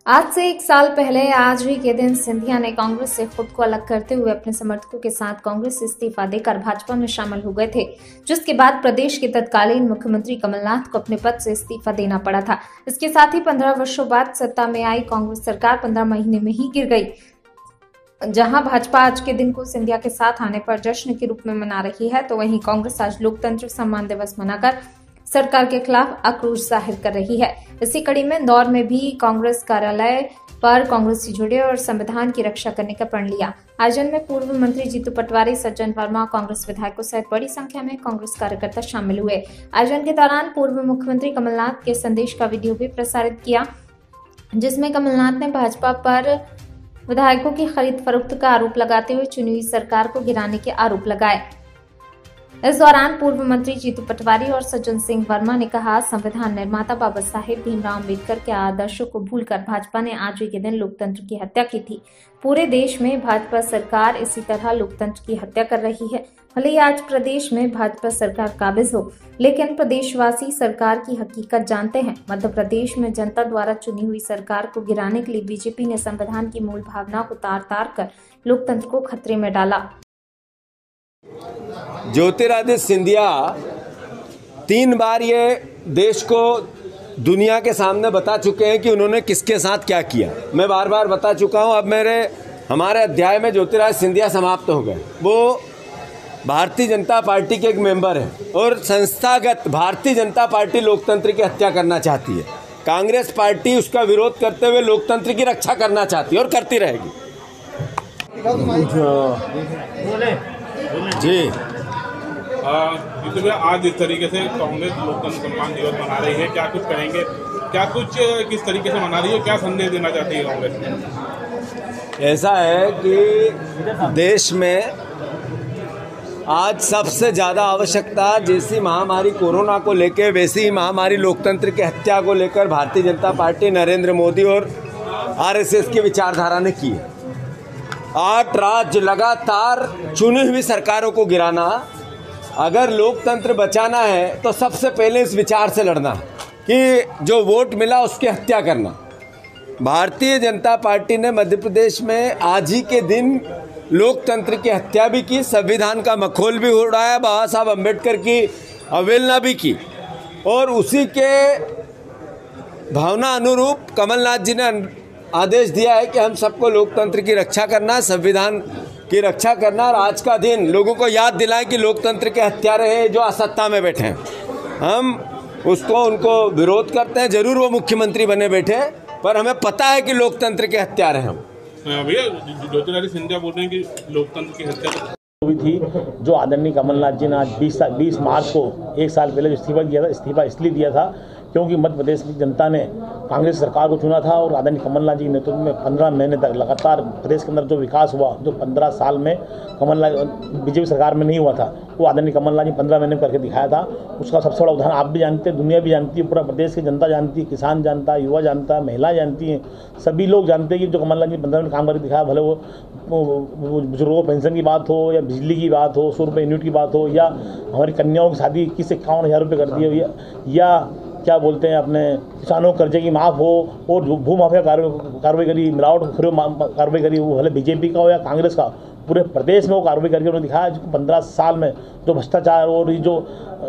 आज से एक साल पहले आज ही के दिन सिंधिया ने कांग्रेस से खुद को अलग करते हुए अपने समर्थकों के साथ कांग्रेस से इस्तीफा देकर भाजपा में शामिल हो गए थे, जिसके बाद प्रदेश के तत्कालीन मुख्यमंत्री कमलनाथ को अपने पद से इस्तीफा देना पड़ा था। इसके साथ ही 15 वर्षों बाद सत्ता में आई कांग्रेस सरकार 15 महीने में ही गिर गई। जहां भाजपा आज के दिन को सिंधिया के साथ आने पर जश्न के रूप में मना रही है, तो वहीं कांग्रेस आज लोकतंत्र सम्मान दिवस मनाकर सरकार के खिलाफ आक्रोश जाहिर कर रही है। इसी कड़ी में इंदौर में भी कांग्रेस कार्यालय पर कांग्रेस से जुड़े और संविधान की रक्षा करने का प्रण लिया। आयोजन में पूर्व मंत्री जीतू पटवारी, सज्जन वर्मा, कांग्रेस विधायकों सहित बड़ी संख्या में कांग्रेस कार्यकर्ता शामिल हुए। आयोजन के दौरान पूर्व मुख्यमंत्री कमलनाथ के संदेश का वीडियो भी प्रसारित किया, जिसमें कमलनाथ ने भाजपा पर विधायकों की खरीद फरोख्त का आरोप लगाते हुए चुनी हुई सरकार को गिराने के आरोप लगाए। इस दौरान पूर्व मंत्री जीतू पटवारी और सज्जन सिंह वर्मा ने कहा, संविधान निर्माता बाबा साहेब भीमराव अम्बेडकर के आदर्शों को भूलकर भाजपा ने आज ही के दिन लोकतंत्र की हत्या की थी। पूरे देश में भाजपा सरकार इसी तरह लोकतंत्र की हत्या कर रही है। भले ही आज प्रदेश में भाजपा सरकार काबिज हो, लेकिन प्रदेशवासी सरकार की हकीकत जानते हैं। मध्य प्रदेश में जनता द्वारा चुनी हुई सरकार को गिराने के लिए बीजेपी ने संविधान की मूल भावना को तार कर लोकतंत्र को खतरे में डाला। ज्योतिरादित्य सिंधिया 3 बार ये देश को दुनिया के सामने बता चुके हैं कि उन्होंने किसके साथ क्या किया। मैं बार बार बता चुका हूं। अब हमारे अध्याय में ज्योतिरादित्य सिंधिया समाप्त हो गए। वो भारतीय जनता पार्टी के एक मेंबर हैं और संस्थागत भारतीय जनता पार्टी लोकतंत्र की हत्या करना चाहती है। कांग्रेस पार्टी उसका विरोध करते हुए लोकतंत्र की रक्षा करना चाहती है और करती रहेगी। जी आज इस तरीके से कांग्रेस लोकतंत्र सम्मान दिवस मना रही है, क्या कुछ कहेंगे? किस तरीके से मना रही है, क्या संदेश देना चाहती है कांग्रेस? ऐसा है कि देश में आज सबसे ज़्यादा आवश्यकता जैसी महामारी कोरोना को लेकर, वैसी ही महामारी लोकतंत्र की हत्या को लेकर भारतीय जनता पार्टी, नरेंद्र मोदी और आरएसएस की विचारधारा ने की है। 8 राज्य लगातार चुनी हुई सरकारों को गिराना। अगर लोकतंत्र बचाना है तो सबसे पहले इस विचार से लड़ना कि जो वोट मिला उसकी हत्या करना। भारतीय जनता पार्टी ने मध्य प्रदेश में आज ही के दिन लोकतंत्र की हत्या भी की, संविधान का मखौल भी उड़ाया, बाबा साहब अम्बेडकर की अवहेलना भी की और उसी के भावना अनुरूप कमलनाथ जी ने आदेश दिया है कि हम सबको लोकतंत्र की रक्षा करना, संविधान की रक्षा करना। और आज का दिन लोगों को याद दिलाएं कि लोकतंत्र के हत्यारे हैं जो असत्ता में बैठे हैं। हम उनको विरोध करते हैं। जरूर वो मुख्यमंत्री बने बैठे, पर हमें पता है कि लोकतंत्र के हत्यारे हैं हम। भैया ज्योतिरादित्य सिंधिया बोल रहे हैं कि लोकतंत्र की हत्या हुई थी, जो आदरणीय कमलनाथ जी ने आज 20 मार्च को 1 साल पहले जो इस्तीफा दिया था, इस्तीफा इसलिए दिया था क्योंकि मध्य प्रदेश की जनता ने कांग्रेस सरकार को चुना था और आदरणीय कमलनाथ जी के नेतृत्व में 15 महीने तक लगातार प्रदेश के अंदर जो विकास हुआ, जो 15 साल में बीजेपी सरकार में नहीं हुआ था, वो आदरणीय कमलनाथ जी 15 महीने में करके दिखाया था। उसका सबसे बड़ा उदाहरण आप भी जानते हैं, दुनिया भी जानती है, पूरा प्रदेश की जनता जानती है, किसान जानता है, युवा जानता है, महिला जानती हैं, सभी लोग जानते हैं कि जो कमलनाथ जी 15 में काम करके दिखाया, भले वो बुजुर्गों को पेंशन की बात हो या बिजली की बात हो, 100 रुपये यूनिट की बात हो, या हमारी कन्याओं की शादी 51,000 रुपये कर दी हो, या क्या बोलते हैं अपने किसानों को कर्जे की माफ़ हो और भू माफिया कार्रवाई करी, मिलावट कार्रवाई करी, वो भले बीजेपी का हो या कांग्रेस का, पूरे प्रदेश में वो कार्रवाई करके उन्होंने दिखाया। जो 15 साल में जो भ्रष्टाचार और ये जो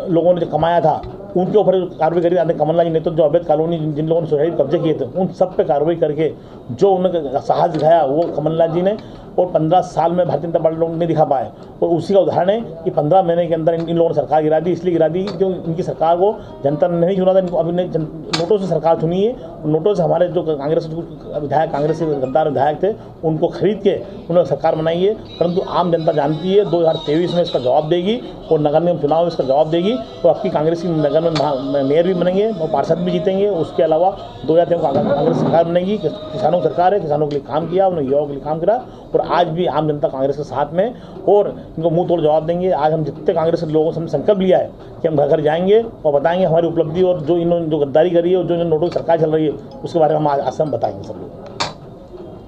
लोगों ने जो कमाया था उनके ऊपर कार्रवाई करी। कमलनाथ जी ने तो जो अवैध कॉलोनी जिन लोगों ने सोसाइटी कब्जे किए थे उन सब पे कार्रवाई करके जो उन्होंने साहस दिखाया वो कमलनाथ जी ने, और 15 साल में भारतीय जनता पार्टी लोग नहीं दिखा पाए। और उसी का उदाहरण है कि 15 महीने के अंदर इन लोगों ने सरकार गिरा दी। इसलिए गिरा दी क्योंकि इनकी सरकार को जनता ने नहीं चुना था, इनको अभी नोटों से सरकार चुनी है। नोटों से हमारे जो कांग्रेस विधायक, कांग्रेस के गद्दार विधायक थे, उनको खरीद के उन्होंने सरकार बनाई है। परंतु आम जनता जानती है 2023 में इसका जवाब देगी और नगर निगम चुनाव में इसका जवाब देगी। तो आपकी कांग्रेस की नगर में मेयर भी बनेंगे और पार्षद भी जीतेंगे। उसके अलावा 2023 में कांग्रेस सरकार बनेगी। किसानों की सरकार है, किसानों के लिए काम किया, उन्होंने युवाओं के लिए काम करा और आज भी आम जनता कांग्रेस के साथ में और इनको मुंह तोड़ जवाब देंगे। आज हम जितने कांग्रेस के लोगों से हमने संकल्प लिया है कि हम घर घर जाएंगे और बताएंगे हमारी उपलब्धि और जो इन्होंने जो गद्दारी करी है और जो नोटों की सरकार चल रही है उसके बारे में हम आज हम बताएंगे सब लोग।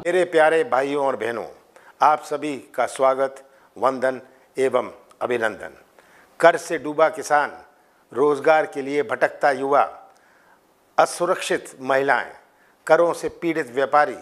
मेरे प्यारे भाइयों और बहनों, आप सभी का स्वागत, वंदन एवं अभिनंदन। कर से डूबा किसान, रोजगार के लिए भटकता युवा, असुरक्षित महिलाएं, करों से पीड़ित व्यापारी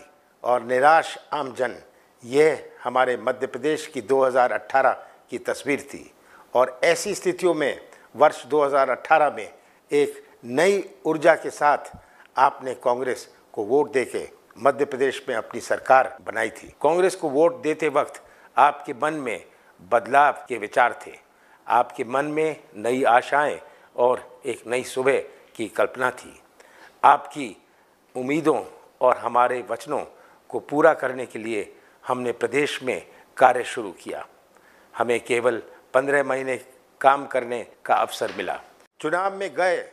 और निराश आमजन, यह हमारे मध्य प्रदेश की 2018 की तस्वीर थी। और ऐसी स्थितियों में वर्ष 2018 में एक नई ऊर्जा के साथ आपने कांग्रेस को वोट देके मध्य प्रदेश में अपनी सरकार बनाई थी। कांग्रेस को वोट देते वक्त आपके मन में बदलाव के विचार थे, आपके मन में नई आशाएं और एक नई सुबह की कल्पना थी। आपकी उम्मीदों और हमारे वचनों को पूरा करने के लिए हमने प्रदेश में कार्य शुरू किया। हमें केवल 15 महीने काम करने का अवसर मिला। चुनाव में गए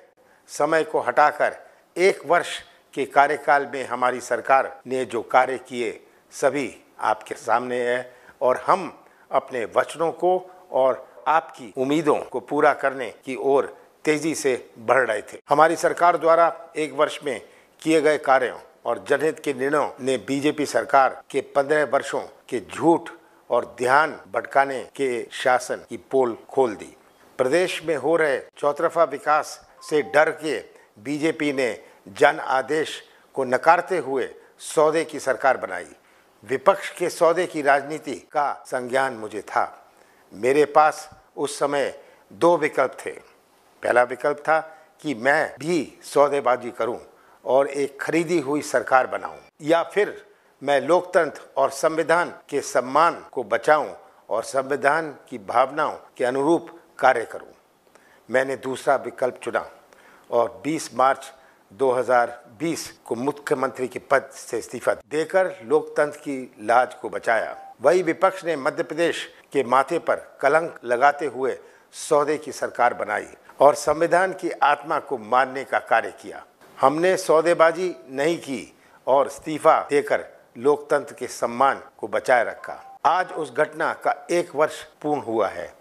समय को हटाकर 1 वर्ष के कार्यकाल में हमारी सरकार ने जो कार्य किए सभी आपके सामने है और हम अपने वचनों को और आपकी उम्मीदों को पूरा करने की ओर तेजी से बढ़ रहे थे। हमारी सरकार द्वारा 1 वर्ष में किए गए कार्यों और जनहित के निर्णयों ने बीजेपी सरकार के 15 वर्षों के झूठ और ध्यान भटकाने के शासन की पोल खोल दी। प्रदेश में हो रहे चौतरफा विकास से डर के बीजेपी ने जन आदेश को नकारते हुए सौदे की सरकार बनाई। विपक्ष के सौदे की राजनीति का संज्ञान मुझे था। मेरे पास उस समय 2 विकल्प थे। पहला विकल्प था कि मैं भी सौदेबाजी करूं और एक खरीदी हुई सरकार बनाऊं, या फिर मैं लोकतंत्र और संविधान के सम्मान को बचाऊं और संविधान की भावनाओं के अनुरूप कार्य करूं। मैंने दूसरा विकल्प चुना और 20 मार्च 2020 को मुख्यमंत्री के पद से इस्तीफा देकर लोकतंत्र की लाज को बचाया। वही विपक्ष ने मध्य प्रदेश के माथे पर कलंक लगाते हुए सौदे की सरकार बनाई और संविधान की आत्मा को मारने का कार्य किया। हमने सौदेबाजी नहीं की और इस्तीफा देकर लोकतंत्र के सम्मान को बचाए रखा। आज उस घटना का 1 वर्ष पूर्ण हुआ है।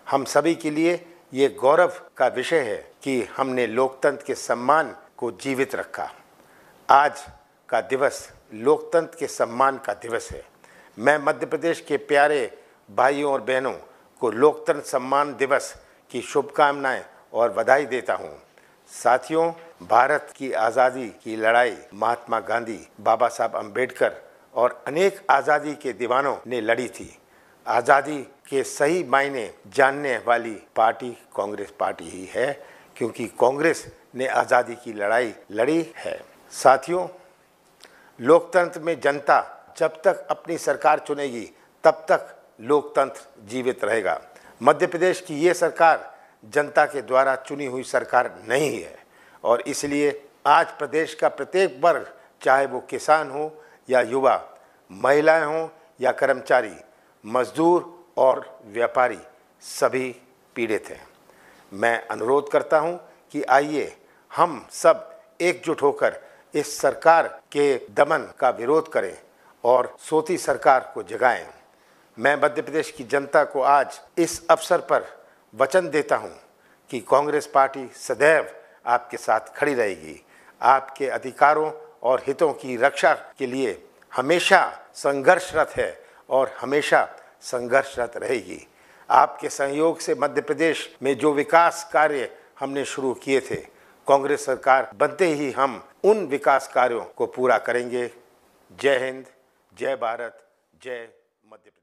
हम सभी के लिए ये गौरव का विषय है कि हमने लोकतंत्र के सम्मान को जीवित रखा। आज का दिवस लोकतंत्र के सम्मान का दिवस है। मैं मध्य प्रदेश के प्यारे भाइयों और बहनों को लोकतंत्र सम्मान दिवस की शुभकामनाएं और बधाई देता हूं। साथियों, भारत की आज़ादी की लड़ाई महात्मा गांधी, बाबा साहब अम्बेडकर और अनेक आज़ादी के दीवानों ने लड़ी थी। आज़ादी के सही मायने जानने वाली पार्टी कांग्रेस पार्टी ही है, क्योंकि कांग्रेस ने आज़ादी की लड़ाई लड़ी है। साथियों, लोकतंत्र में जनता जब तक अपनी सरकार चुनेगी तब तक लोकतंत्र जीवित रहेगा। मध्य प्रदेश की ये सरकार जनता के द्वारा चुनी हुई सरकार नहीं है और इसलिए आज प्रदेश का प्रत्येक वर्ग, चाहे वो किसान हो या युवा, महिलाएं हों या कर्मचारी, मजदूर और व्यापारी, सभी पीड़ित हैं। मैं अनुरोध करता हूं कि आइए हम सब एकजुट होकर इस सरकार के दमन का विरोध करें और सोती सरकार को जगाएं। मैं मध्य प्रदेश की जनता को आज इस अवसर पर वचन देता हूं कि कांग्रेस पार्टी सदैव आपके साथ खड़ी रहेगी। आपके अधिकारों और हितों की रक्षा के लिए हमेशा संघर्षरत है और हमेशा संघर्षरत रहेगी। आपके सहयोग से मध्य प्रदेश में जो विकास कार्य हमने शुरू किए थे, कांग्रेस सरकार बनते ही हम उन विकास कार्यों को पूरा करेंगे। जय हिंद, जय भारत, जय मध्य प्रदेश।